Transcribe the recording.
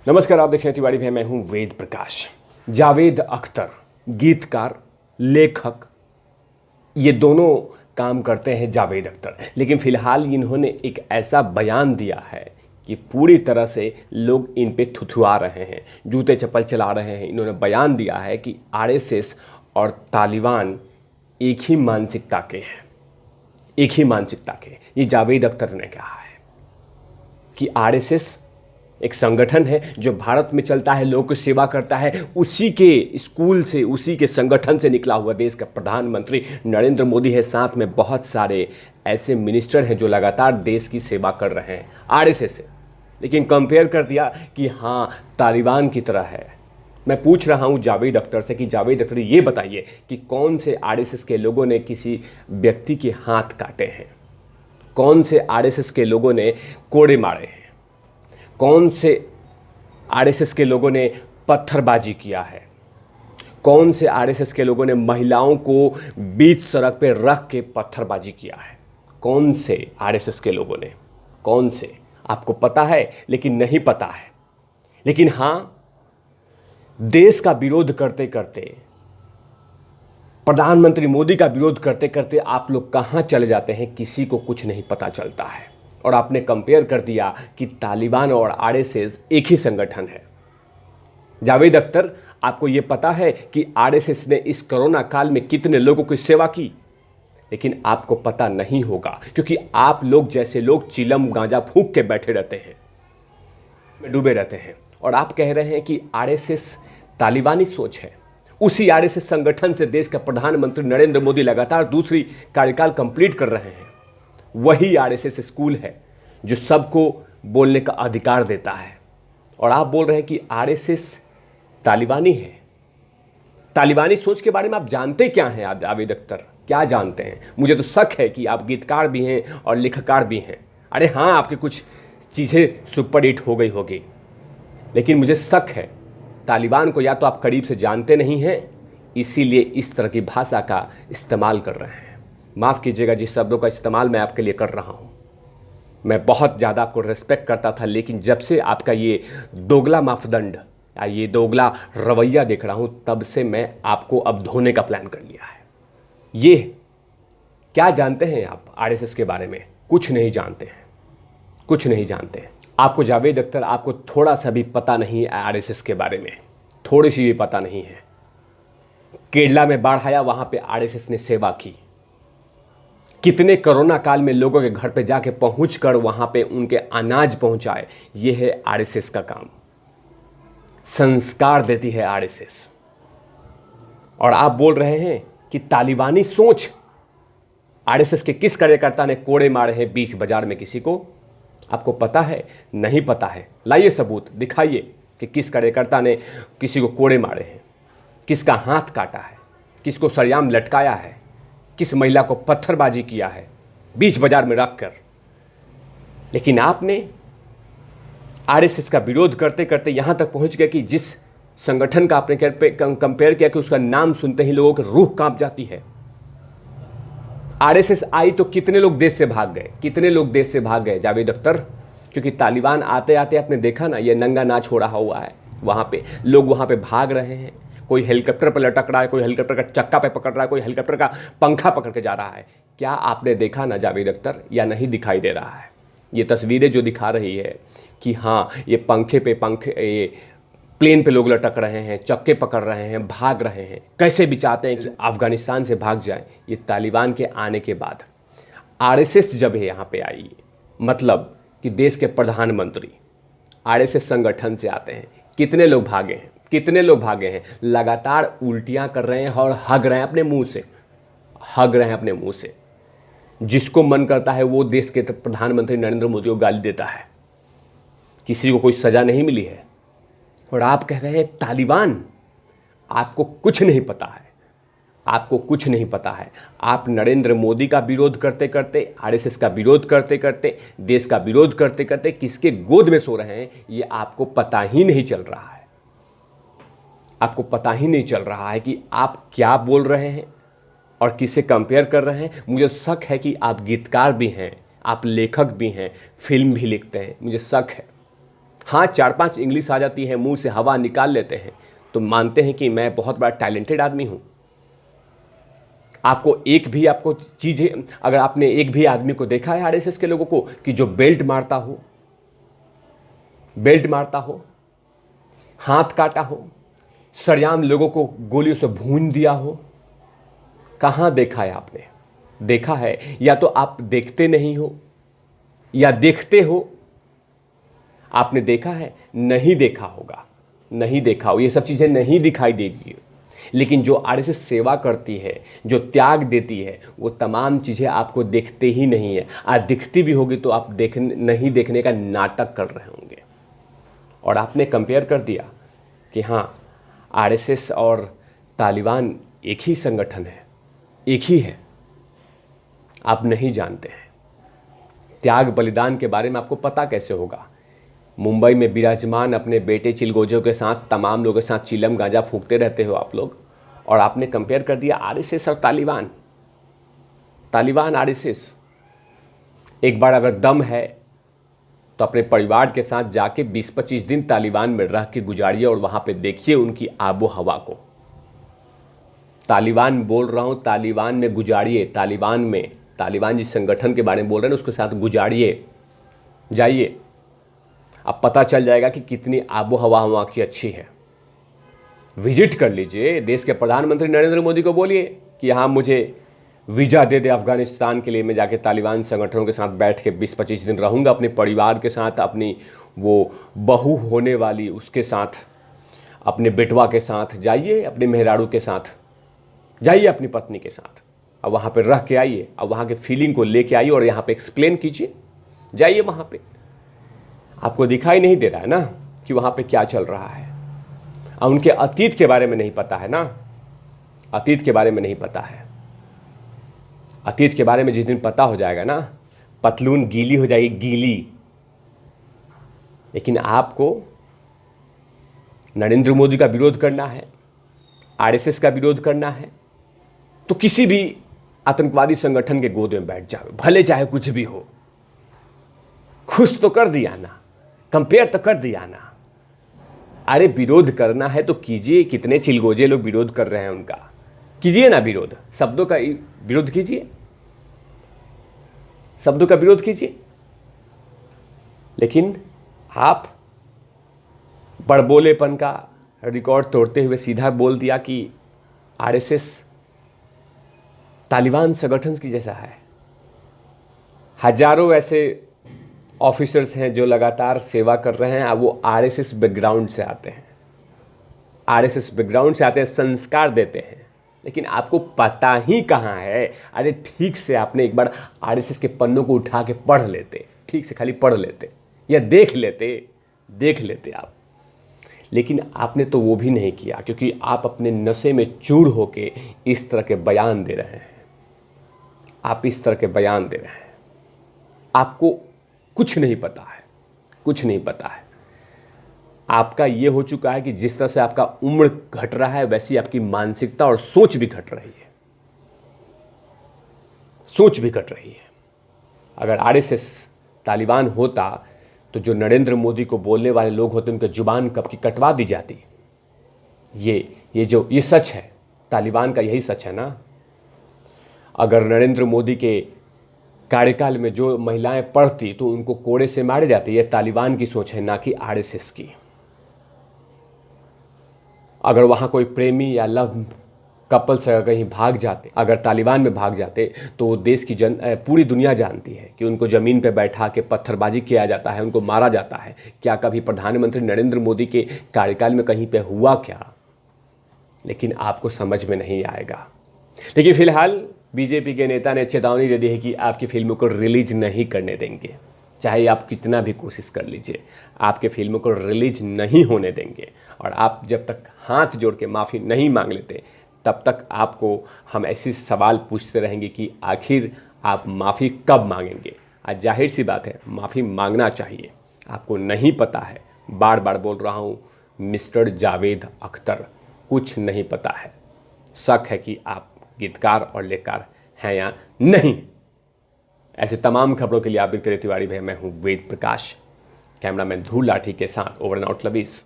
नमस्कार, आप देख रहे हैं तिवारी भाई, मैं हूं वेद प्रकाश। जावेद अख्तर गीतकार, लेखक, ये दोनों काम करते हैं जावेद अख्तर। लेकिन फिलहाल इन्होंने एक ऐसा बयान दिया है कि पूरी तरह से लोग इन पे थुथुआ रहे हैं, जूते चप्पल चला रहे हैं। इन्होंने बयान दिया है कि आरएसएस और तालिबान एक ही मानसिकता के हैं, एक ही मानसिकता के। ये जावेद अख्तर ने कहा है कि आरएसएस एक संगठन है जो भारत में चलता है, लोगों की सेवा करता है। उसी के स्कूल से, उसी के संगठन से निकला हुआ देश का प्रधानमंत्री नरेंद्र मोदी है। साथ में बहुत सारे ऐसे मिनिस्टर हैं जो लगातार देश की सेवा कर रहे हैं आरएसएस से। लेकिन कंपेयर कर दिया कि हाँ, तालिबान की तरह है। मैं पूछ रहा हूँ जावेद अख्तर से कि जावेद अख्तर ये बताइए कि कौन से आरएसएस के लोगों ने किसी व्यक्ति के हाथ काटे हैं, कौन से आरएसएस के लोगों ने कोड़े मारे हैं, कौन से आरएसएस के लोगों ने पत्थरबाजी किया है, कौन से आरएसएस के लोगों ने महिलाओं को बीच सड़क पे रख के पत्थरबाजी किया है। कौन से आरएसएस के लोगों ने, कौन से? आपको पता है लेकिन नहीं पता है। लेकिन हाँ, देश का विरोध करते करते, प्रधानमंत्री मोदी का विरोध करते करते आप लोग कहाँ चले जाते हैं, किसी को कुछ नहीं पता चलता है। और आपने कंपेयर कर दिया कि तालिबान और आरएसएस एक ही संगठन है। जावेद अख्तर, आपको यह पता है कि आरएसएस ने इस कोरोना काल में कितने लोगों की सेवा की? लेकिन आपको पता नहीं होगा, क्योंकि आप लोग जैसे लोग चिलम गांजा फूंक के बैठे रहते हैं, डूबे रहते हैं। और आप कह रहे हैं कि आरएसएस तालिबानी सोच है। उसी आरएसएस संगठन से देश का प्रधानमंत्री नरेंद्र मोदी लगातार दूसरी कार्यकाल कंप्लीट कर रहे हैं। वही आरएसएस स्कूल है जो सबको बोलने का अधिकार देता है। और आप बोल रहे हैं कि आरएसएस तालिबानी है। तालिबानी सोच के बारे में आप जानते क्या हैं? आप जावेद अख्तर क्या जानते हैं? मुझे तो शक है कि आप गीतकार भी हैं और लेखककार भी हैं। अरे हाँ, आपकी कुछ चीज़ें सुपर हिट हो गई होगी, लेकिन मुझे शक है तालिबान को या तो आप करीब से जानते नहीं हैं, इसीलिए इस तरह की भाषा का इस्तेमाल कर रहे हैं। माफ़ कीजिएगा जिस शब्दों का इस्तेमाल मैं आपके लिए कर रहा हूँ। मैं बहुत ज़्यादा आपको रिस्पेक्ट करता था, लेकिन जब से आपका ये दोगला मापदंड या ये दोगला रवैया देख रहा हूँ, तब से मैं आपको अब धोने का प्लान कर लिया है। ये क्या जानते हैं आप आरएसएस के बारे में? कुछ नहीं जानते हैं, कुछ नहीं जानते हैं। आपको जावेद अख्तर, आपको थोड़ा सा भी पता नहीं है आरएसएस के बारे में, थोड़ी सी भी पता नहीं है। केरला में बाढ़ आया, वहाँ पे आरएसएस ने सेवा की। कितने कोरोना काल में लोगों के घर पे जाके पहुंचकर वहां पे उनके अनाज पहुंचाए। ये है आरएसएस का काम। संस्कार देती है आरएसएस। और आप बोल रहे हैं कि तालिबानी सोच। आरएसएस के किस कार्यकर्ता ने कोड़े मारे हैं बीच बाजार में किसी को? आपको पता है? नहीं पता है? लाइए सबूत, दिखाइए कि किस कार्यकर्ता ने किसी को कोड़े मारे हैं, किसका हाथ काटा है, किसको सरेआम लटकाया है, किस महिला को पत्थरबाजी किया है बीच बाजार में रखकर। लेकिन आपने आरएसएस का विरोध करते करते यहां तक पहुंच गए कि जिस संगठन का आपने कंपेयर किया कि उसका नाम सुनते ही लोगों की रूह कांप जाती है। आरएसएस आई तो कितने लोग देश से भाग गए, कितने लोग देश से भाग गए जावेद अख्तर? क्योंकि तालिबान आते आते आपने देखा ना, ये नंगा नाच हो रहा हुआ है वहां पे। लोग वहां पे भाग रहे हैं। कोई हेलीकॉप्टर पर लटक रहा है, कोई हेलीकॉप्टर का चक्का पे पकड़ रहा है, कोई हेलीकॉप्टर का पंखा पकड़ के जा रहा है। क्या आपने देखा ना जावेद अख्तर, या नहीं दिखाई दे रहा है? ये तस्वीरें जो दिखा रही है कि हाँ, ये ये प्लेन पे लोग लटक रहे हैं, चक्के पकड़ रहे हैं, भाग रहे हैं। कैसे भी चाहते हैं कि अफगानिस्तान से भाग जाए। ये तालिबान के आने के बाद आरएसएस जब है यहाँ पे आई, मतलब कि देश के प्रधानमंत्री आरएसएस संगठन से आते हैं। कितने लोग भागे हैं, कितने लोग भागे हैं? लगातार उल्टियां कर रहे हैं और हग रहे हैं अपने मुंह से, हग रहे हैं अपने मुंह से। जिसको मन करता है वो देश के प्रधानमंत्री नरेंद्र मोदी को गाली देता है। किसी को कोई सजा नहीं मिली है। और आप कह रहे हैं तालिबान। आपको कुछ नहीं पता है, आपको कुछ नहीं पता है। आप नरेंद्र मोदी का विरोध करते करते, आरएसएस का विरोध करते करते, देश का विरोध करते करते किसके गोद में सो रहे हैं ये आपको पता ही नहीं चल रहा है। आपको पता ही नहीं चल रहा है कि आप क्या बोल रहे हैं और किससे कंपेयर कर रहे हैं। मुझे शक है कि आप गीतकार भी हैं, आप लेखक भी हैं, फिल्म भी लिखते हैं। मुझे शक है। हाँ, 4-5 इंग्लिश आ जाती है, मुंह से हवा निकाल लेते हैं तो मानते हैं कि मैं बहुत बड़ा टैलेंटेड आदमी हूं। आपको चीज़ें, अगर आपने एक भी आदमी को देखा है आरएसएस के लोगों को कि जो बेल्ट मारता हो, हाथ काटा हो, सरेआम लोगों को गोलियों से भून दिया हो? कहां देखा है आपने? देखा है या तो आप देखते नहीं हो या देखते हो। आपने देखा है? नहीं देखा होगा, नहीं देखा हो, ये सब चीजें नहीं दिखाई देगी। लेकिन जो आरएसएस सेवा करती है, जो त्याग देती है, वो तमाम चीज़ें आपको दिखते ही नहीं है। आज दिखती भी होगी तो आप नहीं देखने का नाटक कर रहे होंगे। और आपने कंपेयर कर दिया कि हाँ, आरएसएस और तालिबान एक ही संगठन है, एक ही है। आप नहीं जानते हैं। त्याग बलिदान के बारे में आपको पता कैसे होगा? मुंबई में विराजमान अपने बेटे चिलगोजों के साथ तमाम लोगों के साथ चिलम गांजा फूंकते रहते हो आप लोग, और आपने कंपेयर कर दिया आरएसएस और तालिबान आरएसएस। एक बार अगर दम है तो अपने परिवार के साथ जाके 20-25 दिन तालिबान में रह के गुजारिए और वहां पे देखिए उनकी आबो हवा को। तालिबान बोल रहा हूं, तालिबान में गुजारिए, तालिबान जिस संगठन के बारे में बोल रहे हैं उसके साथ गुजारिए, जाइए, अब पता चल जाएगा कि कितनी आबो हवा वहाँ की अच्छी है। विजिट कर लीजिए। देश के प्रधानमंत्री नरेंद्र मोदी को बोलिए कि हाँ, मुझे वीज़ा दे दे अफगानिस्तान के लिए, मैं जाके तालिबान संगठनों के साथ बैठ के 20-25 दिन रहूँगा अपने परिवार के साथ, अपनी वो बहू होने वाली उसके साथ, अपने बेटवा के साथ जाइए, अपने मेहरारू के साथ जाइए, अपनी पत्नी के साथ। अब वहाँ पे रह के आइए, अब वहाँ के फीलिंग को लेके आइए और यहाँ पे एक्सप्लेन कीजिए। जाइए वहाँ पे। आपको दिखाई नहीं दे रहा है ना कि वहाँ पे क्या चल रहा है? और उनके अतीत के बारे में नहीं पता है ना, अतीत के बारे में नहीं पता है। अतीत के बारे में जिस दिन पता हो जाएगा ना, पतलून गीली हो जाएगी, गीली। लेकिन आपको नरेंद्र मोदी का विरोध करना है, आरएसएस का विरोध करना है, तो किसी भी आतंकवादी संगठन के गोद में बैठ जाओ, भले चाहे कुछ भी हो। खुश तो कर दिया ना, कंपेयर तो कर दिया ना। अरे विरोध करना है तो कीजिए। कितने चिलगोजे लोग विरोध कर रहे हैं उनका, कीजिए ना विरोध, शब्दों का विरोध कीजिए, शब्दों का विरोध कीजिए। लेकिन आप बड़बोलेपन का रिकॉर्ड तोड़ते हुए सीधा बोल दिया कि आरएसएस तालिबान संगठन की जैसा है। हजारों ऐसे ऑफिसर्स हैं जो लगातार सेवा कर रहे हैं, अब वो आरएसएस बैकग्राउंड से आते हैं, आरएसएस बैकग्राउंड से आते हैं, संस्कार देते हैं, लेकिन आपको पता ही कहाँ है। अरे ठीक से आपने एक बार आरएसएस के पन्नों को उठा के पढ़ लेते, ठीक से खाली पढ़ लेते या देख लेते आप। लेकिन आपने तो वो भी नहीं किया, क्योंकि आप अपने नशे में चूर होके इस तरह के बयान दे रहे हैं। आप इस तरह के बयान दे रहे हैं, आपको कुछ नहीं पता है, कुछ नहीं पता है। आपका ये हो चुका है कि जिस तरह से आपका उम्र घट रहा है, वैसी आपकी मानसिकता और सोच भी घट रही है, सोच भी घट रही है। अगर आरएसएस तालिबान होता तो जो नरेंद्र मोदी को बोलने वाले लोग होते उनके जुबान कब की कटवा दी जाती। ये सच है, तालिबान का यही सच है ना। अगर नरेंद्र मोदी के कार्यकाल में जो महिलाएं पढ़ती तो उनको कोड़े से मारे जाते। ये तालिबान की सोच है, ना कि आरएसएस की। अगर वहाँ कोई प्रेमी या लव कपल्स अगर कहीं भाग जाते, अगर तालिबान में भाग जाते, तो देश की पूरी दुनिया जानती है कि उनको ज़मीन पे बैठा के पत्थरबाजी किया जाता है, उनको मारा जाता है। क्या कभी प्रधानमंत्री नरेंद्र मोदी के कार्यकाल में कहीं पे हुआ क्या? लेकिन आपको समझ में नहीं आएगा। लेकिन फिलहाल बीजेपी के नेता ने चेतावनी दे दी है कि आपकी फिल्मों को रिलीज नहीं करने देंगे। चाहे आप कितना भी कोशिश कर लीजिए, आपके फिल्मों को रिलीज नहीं होने देंगे। और आप जब तक हाथ जोड़ के माफ़ी नहीं मांग लेते, तब तक आपको हम ऐसे सवाल पूछते रहेंगे कि आखिर आप माफ़ी कब मांगेंगे। आज जाहिर सी बात है, माफ़ी मांगना चाहिए। आपको नहीं पता है, बार बार बोल रहा हूँ, मिस्टर जावेद अख्तर, कुछ नहीं पता है। शक है कि आप गीतकार और लेखकार हैं या नहीं। ऐसे तमाम खबरों के लिए आप देखते रहिए तिवारी भाई। मैं हूँ वेद प्रकाश। कैमरामैन धूल लाठी के साथ ओवर एंड आउट लवीज।